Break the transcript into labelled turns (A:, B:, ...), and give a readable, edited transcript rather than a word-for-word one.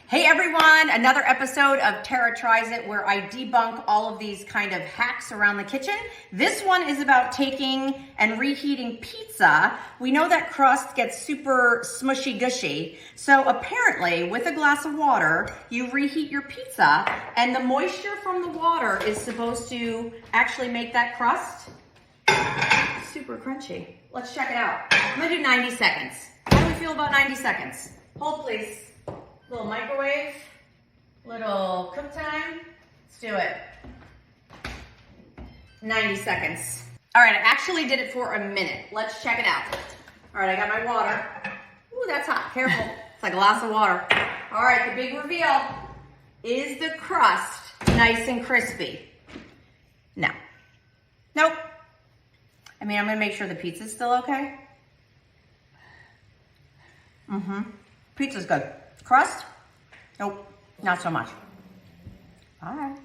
A: Hey everyone, another episode of Tara Tries It where I debunk all of these kind of hacks around the kitchen. This one is about taking and reheating pizza. We know that crust gets super smushy gushy. So apparently with a glass of water, you reheat your pizza and the moisture from the water is supposed to actually make that crust super crunchy. Let's check it out. I'm gonna do 90 seconds. How do we feel about 90 seconds? Hold please. Little microwave, little cook time. Let's do it. 90 seconds. All right, I actually did it for a minute. Let's check it out. All right, I got my water. Ooh, that's hot, careful. It's like a glass of water. All right, the big reveal. Is the crust nice and crispy? No. Nope. I mean, I'm gonna make sure the pizza's still okay. Pizza's good. Crust? Nope, not so much. All right.